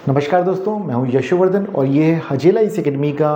नमस्कार दोस्तों, मैं हूं यशोवर्धन और ये है हजेला एकेडमी का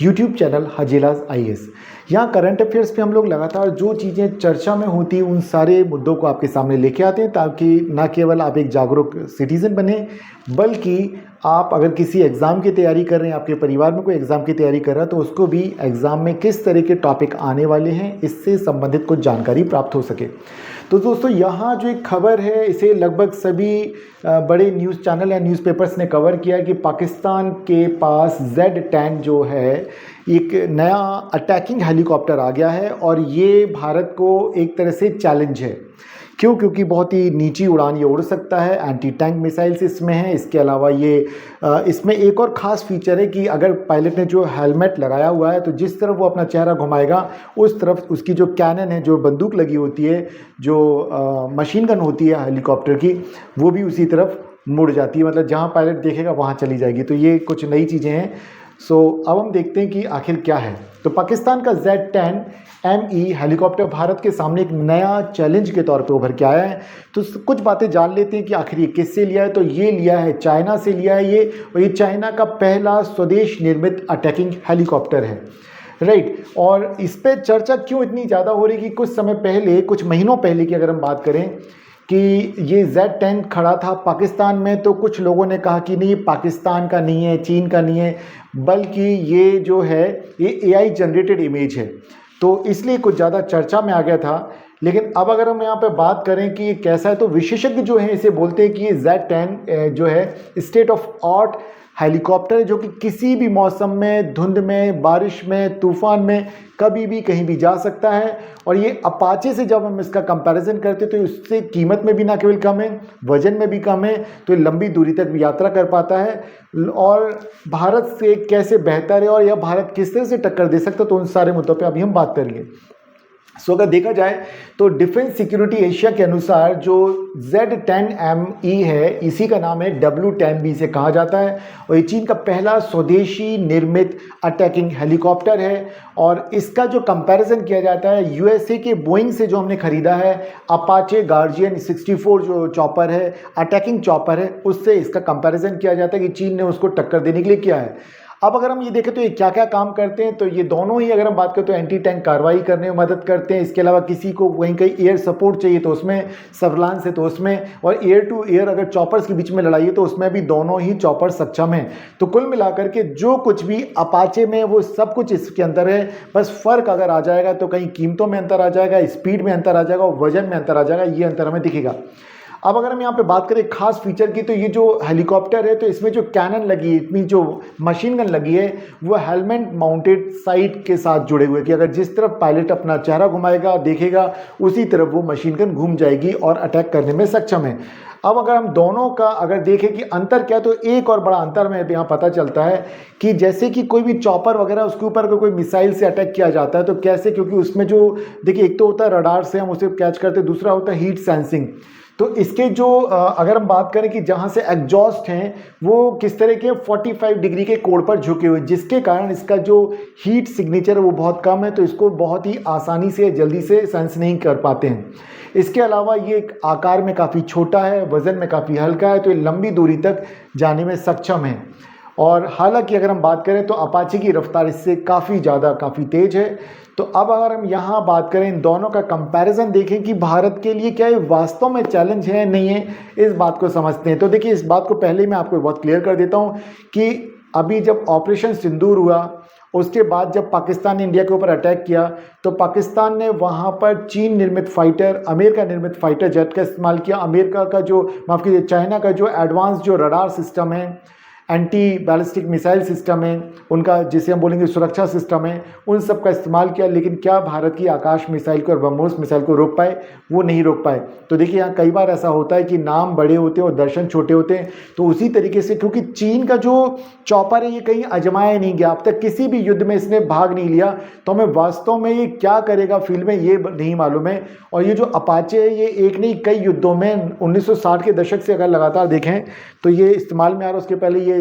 यूट्यूब चैनल हजेलास आईएएस। यहाँ करंट अफेयर्स पे हम लोग लगातार जो चीज़ें चर्चा में होती हैं उन सारे मुद्दों को आपके सामने लेके आते हैं, ताकि न केवल आप एक जागरूक सिटीज़न बने, बल्कि आप अगर किसी एग्ज़ाम की तैयारी कर रहे हैं, आपके परिवार में कोई एग्ज़ाम की तैयारी कर रहा है, तो उसको भी एग्ज़ाम में किस तरह के टॉपिक आने वाले हैं इससे संबंधित कुछ जानकारी प्राप्त हो सके। तो दोस्तों, यहाँ जो एक खबर है इसे लगभग सभी बड़े न्यूज़ चैनल या न्यूज़पेपर्स ने कवर किया कि पाकिस्तान के पास Z-10 जो है एक नया अटैकिंग हेलीकॉप्टर आ गया है और ये भारत को एक तरह से चैलेंज है। क्यों? क्योंकि बहुत ही नीची उड़ान ये उड़ सकता है, एंटी टैंक मिसाइल्स इसमें हैं। इसके अलावा ये इसमें एक और ख़ास फीचर है कि अगर पायलट ने जो हेलमेट लगाया हुआ है तो जिस तरफ वो अपना चेहरा घुमाएगा उस तरफ उसकी जो कैनन है, जो बंदूक लगी होती है, जो मशीन गन होती है हेलीकॉप्टर की, वो भी उसी तरफ मुड़ जाती है। मतलब जहाँ पायलट देखेगा वहाँ चली जाएगी। तो ये कुछ नई चीज़ें हैं। अब हम देखते हैं कि आखिर क्या है। तो पाकिस्तान का Z-10 ME हेलीकॉप्टर भारत के सामने एक नया चैलेंज के तौर पे उभर के आया है। तो कुछ बातें जान लेते हैं कि आखिर ये किससे लिया है। तो ये लिया है, चाइना से लिया है ये, और ये चाइना का पहला स्वदेश निर्मित अटैकिंग हेलीकॉप्टर है, राइट। और इस पर चर्चा क्यों इतनी ज़्यादा हो रही कि कुछ समय पहले, कुछ महीनों पहले की अगर हम बात करें कि ये Z-10 खड़ा था पाकिस्तान में, तो कुछ लोगों ने कहा कि नहीं, पाकिस्तान का नहीं है, चीन का नहीं है, बल्कि ये जो है ये AI जनरेटेड इमेज है। तो इसलिए कुछ ज़्यादा चर्चा में आ गया था। लेकिन अब अगर हम यहाँ पे बात करें कि ये कैसा है, तो विशेषज्ञ जो हैं इसे बोलते हैं कि ये Z-10 जो है स्टेट ऑफ आर्ट हेलीकॉप्टर है, जो कि किसी भी मौसम में, धुंध में, बारिश में, तूफान में, कभी भी कहीं भी जा सकता है। और ये अपाचे से जब हम इसका कंपैरिजन करते हैं तो उससे कीमत में भी ना केवल कम है, वजन में भी कम है, तो ये लंबी दूरी तक भी यात्रा कर पाता है। और भारत से कैसे बेहतर है और यह भारत किस तरह से टक्कर दे सकता है, तो उन सारे मुद्दों पर अभी हम बात करेंगे। अगर देखा जाए तो डिफेंस सिक्योरिटी एशिया के अनुसार जो Z-10 ME है, इसी का नाम है W-10B से कहा जाता है, और ये चीन का पहला स्वदेशी निर्मित अटैकिंग हेलीकॉप्टर है। और इसका जो कंपैरिजन किया जाता है USA के बोइंग से जो हमने खरीदा है अपाचे गार्जियन 64 जो चॉपर है, अटैकिंग चॉपर है, उससे इसका कंपैरिजन किया जाता है कि चीन ने उसको टक्कर देने के लिए किया है। अब अगर हम ये देखें तो ये क्या क्या काम करते हैं, तो ये दोनों ही अगर हम बात करें तो एंटी टैंक कार्रवाई करने में मदद करते हैं। इसके अलावा किसी को कहीं कहीं एयर सपोर्ट चाहिए तो उसमें, सर्विलांस है तो उसमें, और एयर टू एयर अगर चॉपर्स के बीच में लड़ाई है तो उसमें भी दोनों ही चॉपर सक्षम हैं। तो कुल मिलाकर के जो कुछ भी अपाचे में वो सब कुछ इसके अंदर है। बस फ़र्क अगर आ जाएगा तो कहीं कीमतों में अंतर आ जाएगा, स्पीड में अंतर आ जाएगा और वजन में अंतर आ जाएगा, ये अंतर हमें दिखेगा। अब अगर हम यहाँ पे बात करें खास फीचर की, तो ये जो हेलीकॉप्टर है तो इसमें जो कैनन लगी है, इतनी जो मशीन गन लगी है, वो हेलमेट माउंटेड साइट के साथ जुड़े हुए कि अगर जिस तरफ पायलट अपना चेहरा घुमाएगा, देखेगा, उसी तरफ वो मशीन गन घूम जाएगी और अटैक करने में सक्षम है। अब अगर हम दोनों का अगर देखें कि अंतर क्या है, तो एक और बड़ा अंतर में यहाँ पता चलता है कि जैसे कि कोई भी चॉपर वगैरह उसके ऊपर अगर कोई मिसाइल से अटैक किया जाता है तो कैसे, क्योंकि उसमें जो देखिए एक तो होता है रडार से हम उसे कैच करते हैं, दूसरा होता है हीट सेंसिंग। तो इसके जो अगर हम बात करें कि जहाँ से एग्जॉस्ट हैं वो किस तरह के 45 डिग्री के कोण पर झुके हुए, जिसके कारण इसका जो हीट सिग्नेचर है वो बहुत कम है, तो इसको बहुत ही आसानी से जल्दी से सेंस नहीं कर पाते हैं। इसके अलावा ये आकार में काफ़ी छोटा है, वज़न में काफ़ी हल्का है, तो ये लंबी दूरी तक जाने में सक्षम है। और हालांकि अगर हम बात करें तो अपाचे की रफ्तार इससे काफ़ी तेज़ है। तो अब अगर हम यहाँ बात करें, इन दोनों का कंपैरिजन देखें कि भारत के लिए क्या ये वास्तव में चैलेंज है नहीं है, इस बात को समझते हैं। तो देखिए, इस बात को पहले मैं आपको बहुत क्लियर कर देता हूँ कि अभी जब ऑपरेशन सिंदूर हुआ, उसके बाद जब पाकिस्तान ने इंडिया के ऊपर अटैक किया, तो पाकिस्तान ने वहाँ पर चीन निर्मित फाइटर, अमेरिका निर्मित फाइटर जेट का इस्तेमाल किया। अमेरिका का जो, माफ़ कीजिए, चाइना का जो एडवांस जो रडार सिस्टम है, एंटी बैलिस्टिक मिसाइल सिस्टम है उनका, जिसे हम बोलेंगे सुरक्षा सिस्टम है, उन सब का इस्तेमाल किया। लेकिन क्या भारत की आकाश मिसाइल को और ब्रह्मोस मिसाइल को रोक पाए? वो नहीं रोक पाए। तो देखिए, यहाँ कई बार ऐसा होता है कि नाम बड़े होते हैं और दर्शन छोटे होते हैं। तो उसी तरीके से, क्योंकि चीन का जो चॉपर है ये कहीं आजमाया नहीं गया, अब तक किसी भी युद्ध में इसने भाग नहीं लिया, तो हमें वास्तव में ये क्या करेगा फील्ड में ये नहीं मालूम है। और ये जो अपाचे है ये एक नहीं कई युद्धों में 1960 के दशक से अगर लगातार देखें तो ये इस्तेमाल में आ रहा है। उसके पहले ये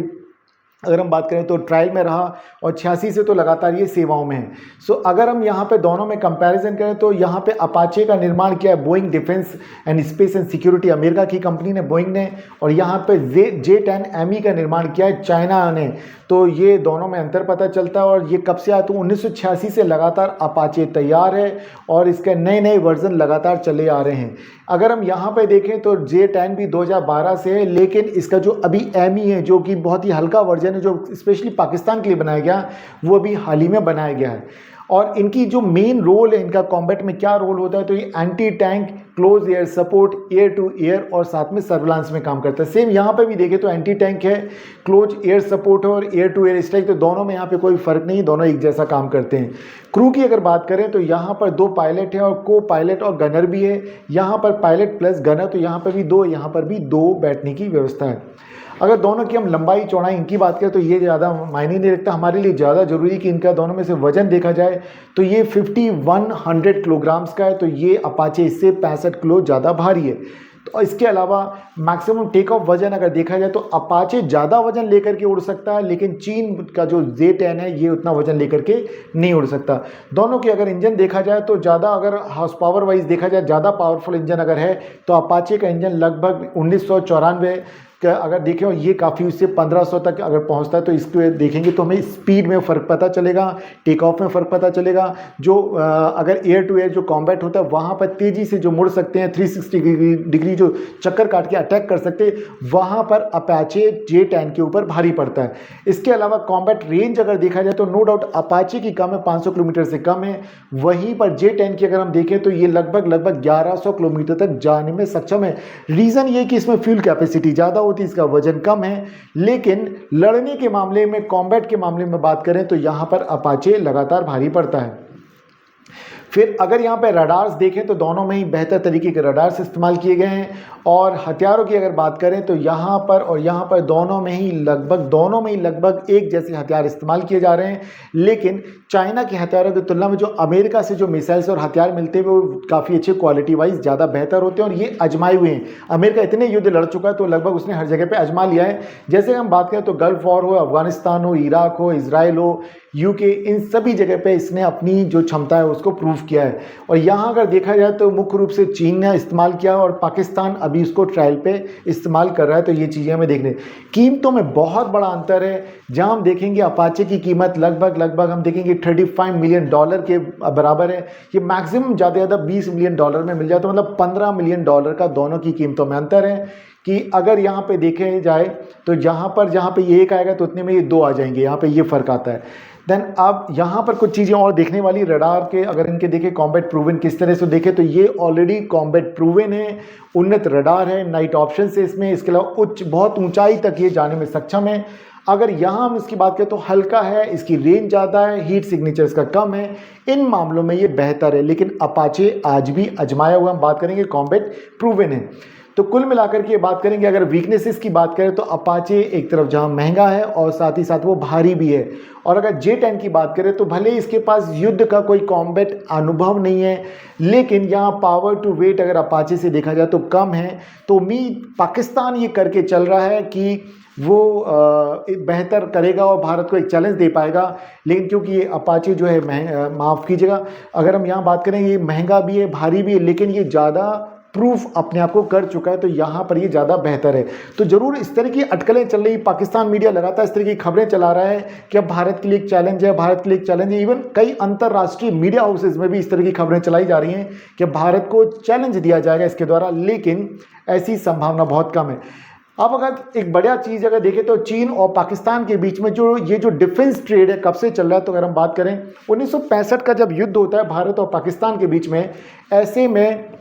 अगर हम बात करें तो ट्रायल में रहा और 86 से तो लगातार ये सेवाओं में है। सो अगर हम यहाँ पे दोनों में कंपैरिजन करें तो यहाँ पे अपाचे का निर्माण किया है Boeing defence and space and security, America की कंपनी ने, बोइंग ने, और यहाँ पे J10ME का निर्माण किया है चाइना ने। तो ये दोनों में अंतर पता चलता है। और ये कब से आया, तो 1986 से लगातार अपाचे तैयार है और इसके नए नए वर्जन लगातार चले आ रहे हैं। अगर हम यहाँ पे देखें तो J10 भी 2012 से है, लेकिन इसका जो अभी ME है जो कि बहुत ही हल्का वर्जन है, जो स्पेशली पाकिस्तान के लिए बनाया गया, वो अभी हाल ही में बनाया गया है। और इनकी जो मेन रोल है, इनका कॉम्बैट में क्या रोल होता है, तो ये anti tank, close air support, air to air और साथ में सर्विलांस में काम करता है। सेम यहाँ पे भी देखें तो एंटी टैंक है, क्लोज एयर सपोर्ट है और एयर टू एयर स्ट्राइक, तो दोनों में यहाँ पे कोई फर्क नहीं, दोनों एक जैसा काम करते हैं। क्रू की अगर बात करें तो यहाँ पर 2 पायलट है और को पायलट और गनर भी है। यहाँ पर पायलट प्लस गनर, तो यहाँ पर भी 2, यहाँ पर भी 2 बैठने की व्यवस्था है। अगर दोनों की हम लंबाई चौड़ाई इनकी बात करें तो ये ज़्यादा मायने नहीं रखता, हमारे लिए ज़्यादा ज़रूरी कि इनका दोनों में से वजन देखा जाए तो ये 5100 किलोग्राम्स का है, तो ये अपाचे इससे 65 किलो ज़्यादा भारी है। तो इसके अलावा मैक्सिमम टेक ऑफ वजन अगर देखा जाए तो अपाचे ज़्यादा वजन लेकर के उड़ सकता है, लेकिन चीन का जो J10 है ये उतना वजन लेकर के नहीं उड़ सकता। दोनों के अगर इंजन देखा जाए तो ज़्यादा, अगर हॉर्स पावर वाइज देखा जाए, ज़्यादा पावरफुल इंजन अगर है तो अपाचे का इंजन लगभग 1994 अगर देखें, और ये काफ़ी उससे 1500 तक अगर पहुंचता है, तो इसको देखेंगे तो हमें स्पीड में फ़र्क पता चलेगा, टेक ऑफ में फ़र्क पता चलेगा। जो अगर एयर टू एयर जो कॉम्बैट होता है वहाँ पर तेज़ी से जो मुड़ सकते हैं, 360 डिग्री जो चक्कर काट के अटैक कर सकते हैं, वहाँ पर अपाचे J10 के ऊपर भारी पड़ता है। इसके अलावा कॉम्बैट रेंज अगर देखा जाए तो नो डाउट अपाचे की कम है, 500 किलोमीटर से कम है। वहीं पर J10 की अगर हम देखें तो ये लगभग 1100 किलोमीटर तक जाने में सक्षम है। रीज़न ये कि इसमें फ्यूल कैपेसिटी ज़्यादा होती है, इसका वजन कम है, लेकिन लड़ने के मामले में, कॉम्बैट के मामले में बात करें तो यहाँ पर अपाचे लगातार भारी पड़ता है। फिर अगर यहाँ पे रडार्स देखें तो दोनों में ही बेहतर तरीके के रडार्स इस्तेमाल किए गए हैं। और हथियारों की अगर बात करें तो यहाँ पर और यहाँ पर दोनों में ही लगभग एक जैसे हथियार इस्तेमाल किए जा रहे हैं। लेकिन चाइना के हथियारों की तुलना में जो अमेरिका से जो मिसाइल्स और हथियार मिलते हैं वो काफ़ी अच्छे क्वालिटी वाइज ज़्यादा बेहतर होते हैं और ये आजमाए हुए हैं। अमेरिका इतने युद्ध लड़ चुका है तो लगभग उसने हर जगह पर आजमा लिया है। जैसे हम बात करें तो गल्फ वॉर हो, अफगानिस्तान हो, इराक हो, इसराइल हो, यूके, इन सभी जगह पे इसने अपनी जो क्षमता है उसको प्रूव किया है। और यहाँ अगर देखा जाए तो मुख्य रूप से चीन ने इस्तेमाल किया और पाकिस्तान अभी उसको ट्रायल पे इस्तेमाल कर रहा है। तो ये चीज़ें हमें देखने, कीमतों में बहुत बड़ा अंतर है। जहाँ हम देखेंगे अपाचे की कीमत लगभग हम देखेंगे $35 मिलियन के बराबर है। ये मैक्सिमम ज़्यादा से ज़्यादा $20 मिलियन में मिल जाए, तो मतलब $15 मिलियन का दोनों की कीमतों में अंतर है। कि अगर यहाँ पे देखे जाए तो जहाँ पे ये एक आएगा तो उतने में ये 2 आ जाएंगे, यहाँ पे ये फ़र्क आता है। देन अब यहाँ पर कुछ चीज़ें और देखने वाली, रडार के अगर इनके देखें कॉम्बैट प्रूवन किस तरह से देखें तो ये ऑलरेडी कॉम्बैट प्रूवन है, उन्नत रडार है, नाइट ऑप्शन से इसमें, इसके अलावा बहुत ऊंचाई तक ये जाने में सक्षम है। अगर यहाँ हम इसकी बात करें तो हल्का है, इसकी रेंज ज़्यादा है, हीट सिग्नेचर इसका कम है, इन मामलों में ये बेहतर है। लेकिन अपाचे आज भी आजमाया हुआ हम बात करेंगे, कॉम्बैट प्रूवन है। तो कुल मिलाकर के बात करेंगे, अगर वीकनेसेस की बात करें तो अपाचे एक तरफ जहां महंगा है और साथ ही साथ वो भारी भी है। और अगर J10 की बात करें तो भले इसके पास युद्ध का कोई कॉम्बैट अनुभव नहीं है, लेकिन यहाँ पावर टू वेट अगर अपाचे से देखा जाए तो कम है। तो उम्मीद पाकिस्तान ये करके चल रहा है कि वो बेहतर करेगा और भारत को एक चैलेंज दे पाएगा। लेकिन क्योंकि ये अपाचे जो है माफ़ कीजिएगा, अगर हम यहाँ बात करें ये महंगा भी है, भारी भी है, लेकिन ये ज़्यादा प्रूफ अपने आप को कर चुका है, तो यहाँ पर ये ज़्यादा बेहतर है। तो ज़रूर इस तरह की अटकलें चल रही, पाकिस्तान मीडिया लगातार इस तरह की खबरें चला रहा है कि अब भारत के लिए एक चैलेंज है, भारत के लिए एक चैलेंज है। इवन कई अंतर्राष्ट्रीय मीडिया हाउसेज में भी इस तरह की खबरें चलाई जा रही हैं कि भारत को चैलेंज दिया जाएगा इसके द्वारा, लेकिन ऐसी संभावना बहुत कम है। अब अगर एक बढ़िया चीज़ अगर देखें तो चीन और पाकिस्तान के बीच में जो डिफेंस ट्रेड है कब से चल रहा है, तो अगर हम बात करें 1965 का जब युद्ध होता है भारत और पाकिस्तान के बीच में, ऐसे में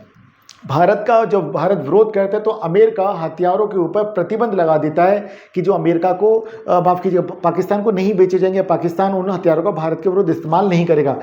भारत विरोध करता है तो अमेरिका हथियारों के ऊपर प्रतिबंध लगा देता है कि जो अमेरिका को माफ़ कीजिए पाकिस्तान को नहीं बेचे जाएंगे, पाकिस्तान उन हथियारों का भारत के विरुद्ध इस्तेमाल नहीं करेगा।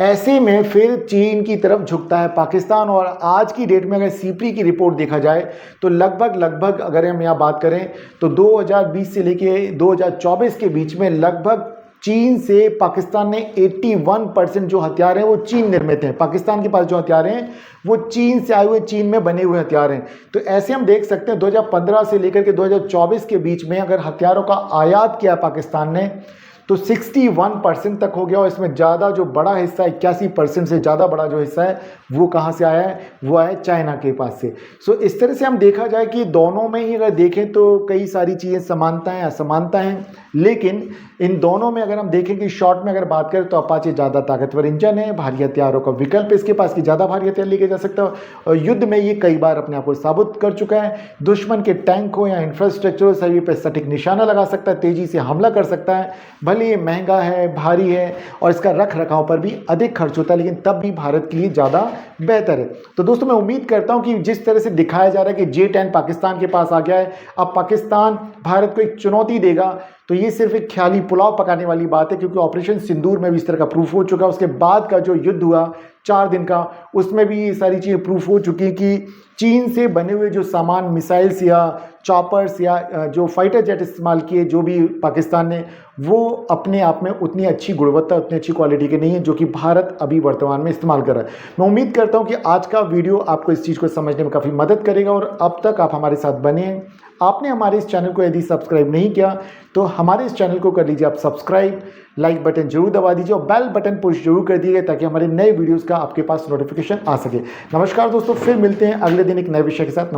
ऐसे में फिर चीन की तरफ झुकता है पाकिस्तान। और आज की डेट में अगर सीपी की रिपोर्ट देखा जाए तो लगभग अगर हम यहाँ बात करें तो 2020 से लेके 2024 के बीच में लगभग चीन से पाकिस्तान ने 81% जो हथियार हैं वो चीन निर्मित हैं। पाकिस्तान के पास जो हथियार हैं वो चीन से आए हुए, चीन में बने हुए हथियार हैं। तो ऐसे हम देख सकते हैं 2015 से लेकर के 2024 के बीच में अगर हथियारों का आयात किया पाकिस्तान ने तो 61% तक हो गया। और इसमें ज़्यादा जो बड़ा हिस्सा 81% से ज़्यादा बड़ा जो हिस्सा है वो कहाँ से आया है, वो आया है चाइना के पास से। सो इस तरह से हम देखा जाए कि दोनों में ही अगर देखें तो कई सारी चीज़ें समानताएं असमानता हैं, लेकिन इन दोनों में अगर हम देखें कि शॉर्ट में अगर बात करें तो अपाचे ज़्यादा ताकतवर इंजन है, भारी हथियारों का विकल्प इसके पास कि ज़्यादा भारी हथियार लेके जा सकता है और युद्ध में ये कई बार अपने आप को साबित कर चुका है। दुश्मन के टैंक हो या इंफ्रास्ट्रक्चर हो सभी पे सटीक निशाना लगा सकता है, तेज़ी से हमला कर सकता है। भले ये महंगा है, भारी है और इसका रख रखाव पर भी अधिक खर्च होता है, लेकिन तब भी भारत के लिए ज़्यादा बेहतर है। तो दोस्तों मैं उम्मीद करता हूं कि जिस तरह से दिखाया जा रहा है कि J-10 पाकिस्तान के पास आ गया है, अब पाकिस्तान भारत को एक चुनौती देगा, तो ये सिर्फ एक ख्याली पुलाव पकाने वाली बात है, क्योंकि ऑपरेशन सिंदूर में भी इस तरह का प्रूफ हो चुका है। उसके बाद का जो युद्ध हुआ 4 दिन का, उसमें भी ये सारी चीज़ें प्रूफ हो चुकी हैं कि चीन से बने हुए जो सामान, मिसाइल्स या चॉपर्स या जो फाइटर जेट इस्तेमाल किए जो भी पाकिस्तान ने, वो अपने आप में उतनी अच्छी गुणवत्ता, उतनी अच्छी क्वालिटी के नहीं है जो कि भारत अभी वर्तमान में इस्तेमाल कर रहा है। मैं उम्मीद करता हूं कि आज का वीडियो आपको इस चीज़ को समझने में काफ़ी मदद करेगा और अब तक आप हमारे साथ बने हैं। आपने हमारे इस चैनल को यदि सब्सक्राइब नहीं किया तो हमारे इस चैनल को कर लीजिए आप सब्सक्राइब, लाइक बटन जरूर दबा दीजिए और बेल बटन पुश जरूर कर दीजिए ताकि हमारे नए वीडियोस का आपके पास नोटिफिकेशन आ सके। नमस्कार दोस्तों, फिर मिलते हैं अगले दिन एक नए विषय के साथ।